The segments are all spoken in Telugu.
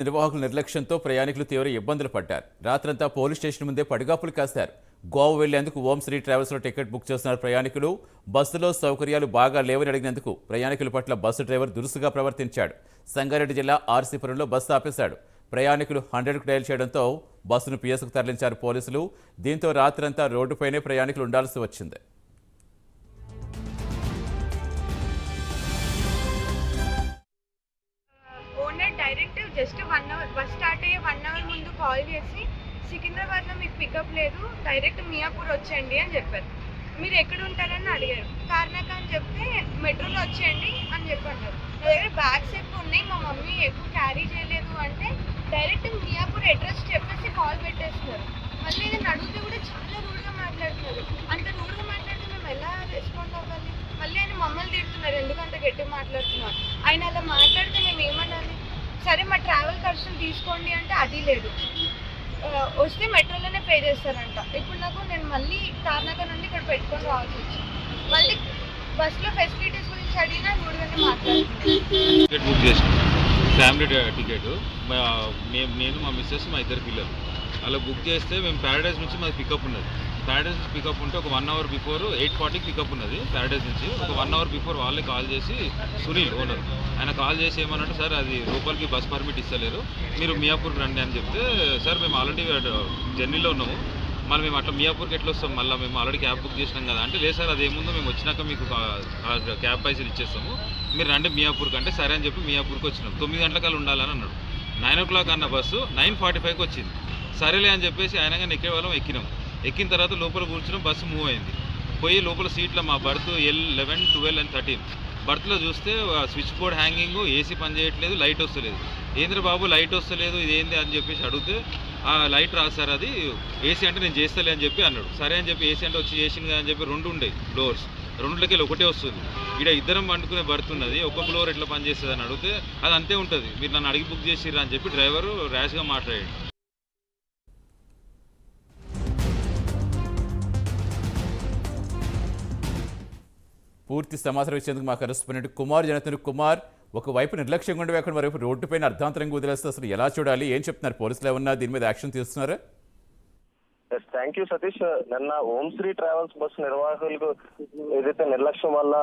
నిర్వాహకుల నిర్లక్ష్యంతో ప్రయాణికులు తీవ్ర ఇబ్బందులు పడ్డారు. రాత్రంతా పోలీస్ స్టేషన్ ముందే పడిగాపులు కాశారు. గోవా వెళ్లేందుకు ఓంశ్రీ ట్రావెల్స్లో టికెట్ బుక్ చేస్తున్నారు ప్రయాణికులు. బస్సులో సౌకర్యాలు బాగా లేవని అడిగినందుకు ప్రయాణికుల పట్ల బస్సు డ్రైవర్ దురుసుగా ప్రవర్తించాడు. సంగారెడ్డి జిల్లా ఆర్సీపురంలో బస్సు ఆపేశాడు. ప్రయాణికులు 100కు డయల్ చేయడంతో బస్సును పిఎస్కు తరలించారు పోలీసులు. దీంతో రాత్రంతా రోడ్డుపైనే ప్రయాణికులు ఉండాల్సి వచ్చింది. Direct just 1 hour bus start అయ్యే 1 అవర్ ముందు కాల్ చేసి సికింద్రాబాద్లో మీకు పికప్ లేదు, డైరెక్ట్ మియాపూర్ వచ్చేయండి అని చెప్పారు. మీరు ఎక్కడ ఉంటారని అడిగారు. కార్నాక అని చెప్తే మెట్రోలో వచ్చేయండి అని చెప్పారు. నా దగ్గర బ్యాగ్స్ ఎక్కువ ఉన్నాయి, మా మమ్మీ ఎక్కువ క్యారీ చేయలేదు అంటే డైరెక్ట్ మియాపూర్ అడ్రస్ చెప్పేసి కాల్ పెట్టేస్తున్నారు. మళ్ళీ నేను అడిగితే కూడా చాలా రూడ్గా మాట్లాడుతున్నారు. అంత రూడ్గా మాట్లాడితే మేము ఎలా రెస్పాండ్ అవ్వాలి? మళ్ళీ ఆయన మమ్మల్ని తిడుతున్నారు, ఎందుకంత గట్టిగా మాట్లాడుతున్నారు. ఆయన అలా మాట్లాడితే మేము ఏమనాలి? సరే మా ట్రావెల్ ఖర్చులు తీసుకోండి అంటే అది లేదు. వస్తే మెట్రోలోనే పే చేస్తారంట. ఇప్పుడు నేను మళ్ళీ తార్నాక నుండి ఇక్కడ పెట్టుకొని రావాల్సి వచ్చింది. మళ్ళీ బస్సులో ఫెసిలిటీస్ గురించి అడిగినా రూడ్గానే మాట్లాడుతున్నాను. టికెట్ బుక్ చేసాం, ఫ్యామిలీ టికెట్. నేను మా మిస్సెస్ మా ఇద్దరు పిల్లలు అలా బుక్ చేస్తే మేము ప్యారడైజ్ నుంచి మాది పికప్ ఉన్నది. ప్యారడైజ్ నుంచి పికప్ ఉంటే ఒక 1 అవర్ బిఫోర్ 8:40కి పికప్ ఉన్నది ప్యారడైజ్ నుంచి. ఒక 1 అవర్ బిఫోర్ వాళ్ళే కాల్ చేసి, సునీల్ ఓనర్ ఆయన కాల్ చేసి ఏమన్నట్టు, సార్ అది లోపలికి బస్ పర్మిట్ ఇస్తలేరు, మీరు మియాపూర్కి రండి అని చెప్తే, సార్ మేము ఆల్రెడీ జర్నీలో ఉన్నాము, మళ్ళీ మేము అట్లా మియాపూర్కి ఎట్లా వస్తాం, మళ్ళీ మేము ఆల్రెడీ క్యాబ్ బుక్ చేసినాం కదా అంటే, లేదు సార్ అదేముందో మేము వచ్చినాక మీకు క్యాబ్ పైసలు ఇచ్చేస్తాము, మీరు రండి మియాపూర్కి అంటే, సరే అని చెప్పి మియాపూర్కి వచ్చినాం. 9 గంటలకల్లా ఉండాలని అన్నాడు. 9 o'clock అన్న బస్సు 9:45కి వచ్చింది. సరేలే అని చెప్పేసి ఆయనగా ఎక్కే వాళ్ళం ఎక్కినాం. ఎక్కిన తర్వాత లోపల కూర్చున్నాం, బస్సు మూవ్ అయింది. పోయి లోపల సీట్లో మా బర్త్ L11, 12 and 13 బర్త్లో చూస్తే స్విచ్ బోర్డ్ హ్యాంగింగ్, ఏసీ పని చేయట్లేదు, లైట్ వస్తలేదు. ఏంద్ర బాబు లైట్ వస్తలేదు ఇదేంది అని చెప్పేసి అడిగితే, ఆ లైట్ రాదు సార్, అది ఏసీ అంటే నేను చేస్తలే అని చెప్పి అన్నాడు. సరే అని చెప్పి ఏసీ అంటే వచ్చి చేసింది అని చెప్పి 2 ఉండే డోర్స్, 2లోకి ఒకటే వస్తుంది. ఇక్కడ ఇద్దరం వండుకునే బర్త్ ఉన్నది, ఒక్క ఫ్లోర్ ఎట్లా పనిచేస్తుంది అని అడిగితే, అది అంతే ఉంటుంది, మీరు నన్ను అడిగి బుక్ చేసిర్రా అని చెప్పి డ్రైవరు ర్యాష్గా మాట్లాడాడు. పూర్తి సమాచారం ఇచ్చేందుకు మా కరెస్పాండెంట్ కుమార్ జనతను. కుమార్, ఒకవైపు నిర్లక్ష్యంగా ఉండేవి, అక్కడ మరోవైపు రోడ్డుపైన అర్ధాంతరంగా వదిలేస్తే అసలు ఎలా చూడాలి, ఏం చెప్తున్నారు పోలీసులు? ఏమన్నా దీని మీద యాక్షన్ తీస్తున్నారా? Thank you Satish. నిన్న ఓంశ్రీ ట్రావెల్స్ బస్సు నిర్వాహకులకు ఏదైతే నిర్లక్ష్యం వల్ల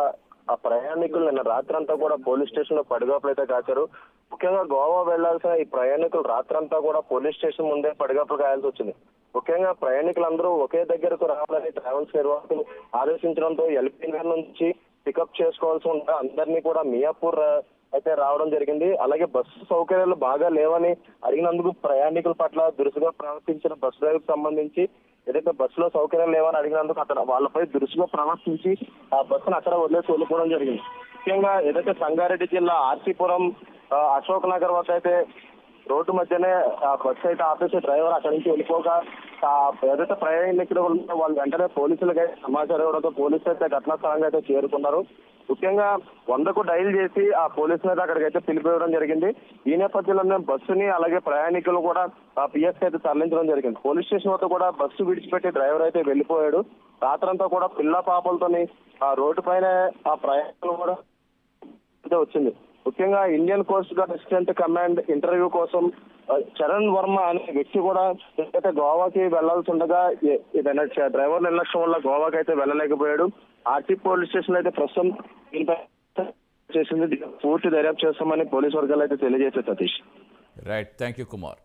ఆ ప్రయాణికులు నిన్న రాత్రంతా కూడా పోలీస్ స్టేషన్ లో పడిగాపులు అయితే కాచారు. ముఖ్యంగా గోవా వెళ్లాల్సిన ఈ ప్రయాణికులు రాత్రంతా కూడా పోలీస్ స్టేషన్ ముందే పడిగాపులు కాయాల్సి వచ్చింది. ముఖ్యంగా ప్రయాణికులందరూ ఒకే దగ్గరకు రావాలని ట్రావెల్స్ నిర్వాహకులు ఆదేశించడంతో ఎల్పీ నగర్ నుంచి పికప్ చేసుకోవాల్సి ఉంటే అందరినీ కూడా మియాపూర్ అయితే రావడం జరిగింది. అలాగే బస్సు సౌకర్యాలు బాగా లేవని అడిగినందుకు ప్రయాణికుల పట్ల దురుసుగా ప్రవర్తించిన బస్సు డ్రైవర్కి సంబంధించి ఏదైతే బస్సులో సౌకర్యాలు లేవని అడిగినందుకు అతను వాళ్ళపై దురుసుగా ప్రవర్తించి ఆ బస్సును అక్కడ వదిలేసి వెళ్ళిపోవడం జరిగింది. ముఖ్యంగా ఏదైతే సంగారెడ్డి జిల్లా ఆర్సీపురం అశోక్ నగర్ వద్ద అయితే రోడ్డు మధ్యనే ఆ బస్సు అయితే ఆపేసి డ్రైవర్ అక్కడి నుంచి వెళ్ళిపోగా ఏదైతే ప్రయాణికులు వాళ్ళు వెంటనే పోలీసులకి సమాచారం ఇవ్వడంతో పోలీసులు అయితే ఘటనా స్థలంగా అయితే చేరుకున్నారు. ముఖ్యంగా 100కు డైల్ చేసి ఆ పోలీసులు అయితే అక్కడికైతే పిలిపివ్వడం జరిగింది. ఈ నేపథ్యంలో బస్సుని అలాగే ప్రయాణికులు కూడా ఆ పిఎస్కి అయితే తరలించడం జరిగింది. పోలీస్ స్టేషన్ వద్ద కూడా బస్సు విడిచిపెట్టి డ్రైవర్ అయితే వెళ్ళిపోయాడు. రాత్రంతా కూడా పిల్ల పాపలతోని ఆ రోడ్డు పైన ఆ ప్రయాణికులు కూడా అయితే వచ్చింది. ముఖ్యంగా Indian coast guard assistant command interview కోసం చరణ్ వర్మ అనే వ్యక్తి కూడా ఏదైతే గోవాకి వెళ్లాల్సి ఉండగా ఏదైనా డ్రైవర్ నిర్లక్ష్యం వల్ల గోవాకి అయితే వెళ్ళలేకపోయాడు. ఆర్టీ పోలీస్ స్టేషన్ అయితే ప్రస్తుతం చేసింది, పూర్తి దర్యాప్తు చేస్తామని పోలీసు వర్గాలు అయితే తెలియజేశారు. Satish, right, thank you Kumar.